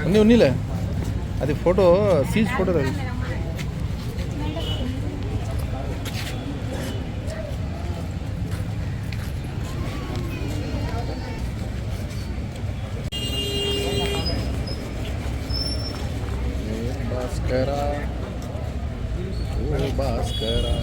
అన్నీ ఉన్నీలే అది photo seize photo అది భాస్కరా ఓ భాస్కరా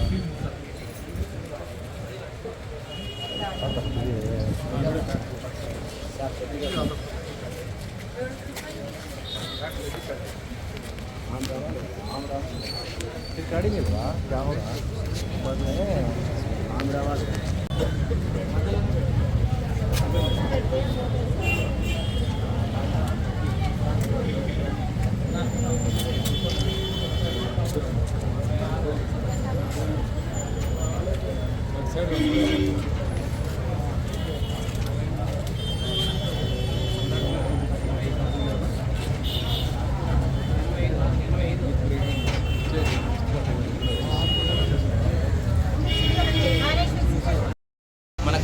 गाड़ी मिल रहा क्या होगा अहमदाबाद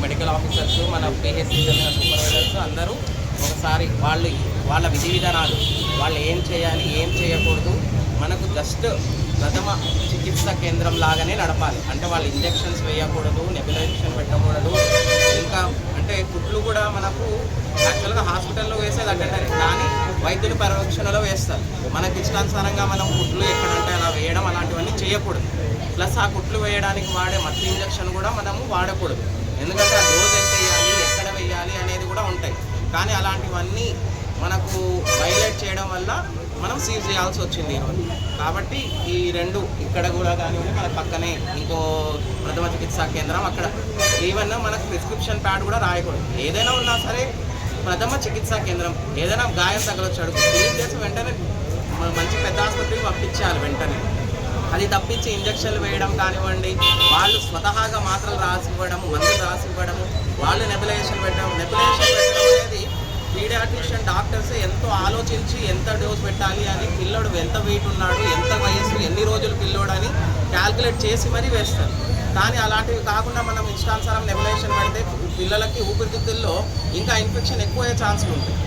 మెడికల్ ఆఫీసర్స్ మన పిహెచ్సి సూపర్వైజర్స్ అందరూ ఒకసారి వాళ్ళ విధి విధానాలు వాళ్ళు ఏం చేయాలి ఏం చేయకూడదు మనకు జస్ట్ ప్రథమ చికిత్స కేంద్రం లాగానే నడపాలి. అంటే వాళ్ళు ఇంజెక్షన్స్ వేయకూడదు, నెబులైజేషన్ పెట్టకూడదు. ఇంకా అంటే కుట్లు కూడా మనకు యాక్చువల్గా హాస్పిటల్లో వేసేది అటెండర్, కానీ వైద్యులు పర్యవేక్షణలో వేస్తారు. మనకి ఇష్టానుసారంగా మనం కుట్లు ఎక్కడంటే అలా వేయడం అలాంటివన్నీ చేయకూడదు. ప్లస్ ఆ కుట్లు వేయడానికి వాడే మత్తు ఇంజెక్షన్ కూడా మనము వాడకూడదు. ఎందుకంటే ఆ డోజ్ ఎంత వేయాలి, ఎక్కడ వేయాలి అనేది కూడా ఉంటాయి. కానీ అలాంటివన్నీ మనకు వైలేట్ చేయడం వల్ల మనం సీజ్ చేయాల్సి వచ్చింది ఈరోజు. కాబట్టి ఈ రెండు ఇక్కడ కూడా కానివ్వండి, మన పక్కనే ఇంకో ప్రథమ చికిత్సా కేంద్రం, అక్కడ ఈవెన్ మనకు ప్రిస్క్రిప్షన్ ప్యాడ్ కూడా రాయకూడదు. ఏదైనా ఉన్నా సరే ప్రథమ చికిత్సా కేంద్రం, ఏదైనా గాయం తగలొచ్చాడు క్లీన్ చేసి వెంటనే మంచి పెద్ద ఆసుపత్రికి పంపించాలి వెంటనే. అది తప్పించి ఇంజక్షన్లు వేయడం కానివ్వండి, వాళ్ళు స్వతహాగా మాత్రలు రాసివ్వడము, మందులు రాసివ్వడము, వాళ్ళు నెబులైజేషన్ పెట్టడం అనేది పీడియాట్రిషియన్ డాక్టర్స్ ఎంతో ఆలోచించి ఎంత డోస్ పెట్టాలి అని, పిల్లోడు ఎంత వెయిట్ ఉన్నాడు, ఎంత వయసు, ఎన్ని రోజులు పిల్లోడు అని క్యాల్కులేట్ చేసి మరీ వేస్తారు. కానీ అలాంటివి కాకుండా మనం ఇష్టానుసారం నెబులైజేషన్ పెడితే పిల్లలకి ఊపిరితిత్తుల్లో ఇంకా ఇన్ఫెక్షన్ ఎక్కువయ్యే ఛాన్సులు ఉంటాయి.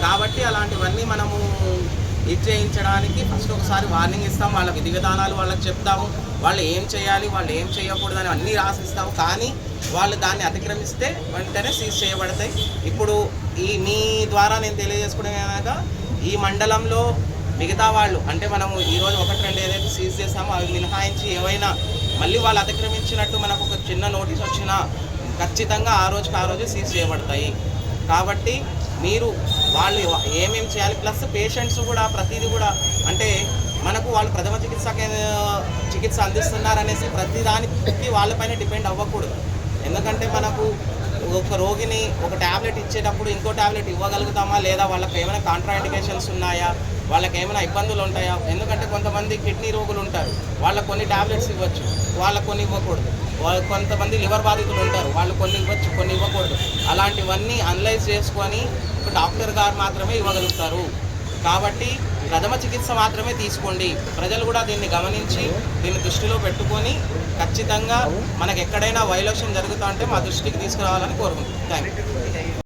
కాబట్టి అలాంటివన్నీ మనము చేయించడానికి ఫస్ట్ ఒకసారి వార్నింగ్ ఇస్తాం, వాళ్ళ విధి విధానాలు వాళ్ళకి చెప్తాము, వాళ్ళు ఏం చేయాలి వాళ్ళు ఏం చేయకూడదని అన్నీ రాసిస్తాము. కానీ వాళ్ళు దాన్ని అతిక్రమిస్తే వెంటనే సీజ్ చేయబడతాయి. ఇప్పుడు మీ ద్వారా నేను తెలియజేసుకునేలాగా ఈ మండలంలో మిగతా వాళ్ళు అంటే మనము ఈరోజు 1-2 ఏదైతే సీజ్ చేస్తామో అవి మినహాయించి ఏవైనా మళ్ళీ వాళ్ళు అతిక్రమించినట్టు మనకు ఒక చిన్న నోటీస్ వచ్చినా ఖచ్చితంగా ఆ రోజు సీజ్ చేయబడతాయి. కాబట్టి మీరు వాళ్ళు ఏమేమి చేయాలి, ప్లస్ పేషెంట్స్ కూడా ప్రతిదీ కూడా అంటే మనకు వాళ్ళు ప్రథమ చికిత్స అందిస్తున్నారనేసి ప్రతిదానికి వాళ్ళపైన డిపెండ్ అవ్వకూడదు. ఎందుకంటే మనకు ఒక రోగిని ఒక ట్యాబ్లెట్ ఇచ్చేటప్పుడు ఇంకో ట్యాబ్లెట్ ఇవ్వగలుగుతామా లేదా, వాళ్ళకి ఏమైనా కాంట్రాఇండికేషన్స్ ఉన్నాయా, వాళ్ళకి ఏమైనా ఇబ్బందులు ఉంటాయా. ఎందుకంటే కొంతమంది కిడ్నీ రోగులు ఉంటారు, వాళ్ళకు కొన్ని ట్యాబ్లెట్స్ ఇవ్వచ్చు, వాళ్ళకు కొన్ని ఇవ్వకూడదు. కొంతమంది లివర్ బాధితులు ఉంటారు, వాళ్ళు కొన్ని ఇవ్వచ్చు కొన్ని ఇవ్వకూడదు. అలాంటివన్నీ అనలైజ్ చేసుకొని డాక్టర్ గారు మాత్రమే ఇవ్వగలుగుతారు. కాబట్టి ప్రథమ చికిత్స మాత్రమే తీసుకోండి. ప్రజలు కూడా దీన్ని గమనించి దీన్ని దృష్టిలో పెట్టుకొని ఖచ్చితంగా మనకు ఎక్కడైనా వైలేషన్ జరుగుతూ ఉంటే మా దృష్టికి తీసుకురావాలని కోరుకుంటున్నాం. Thank you.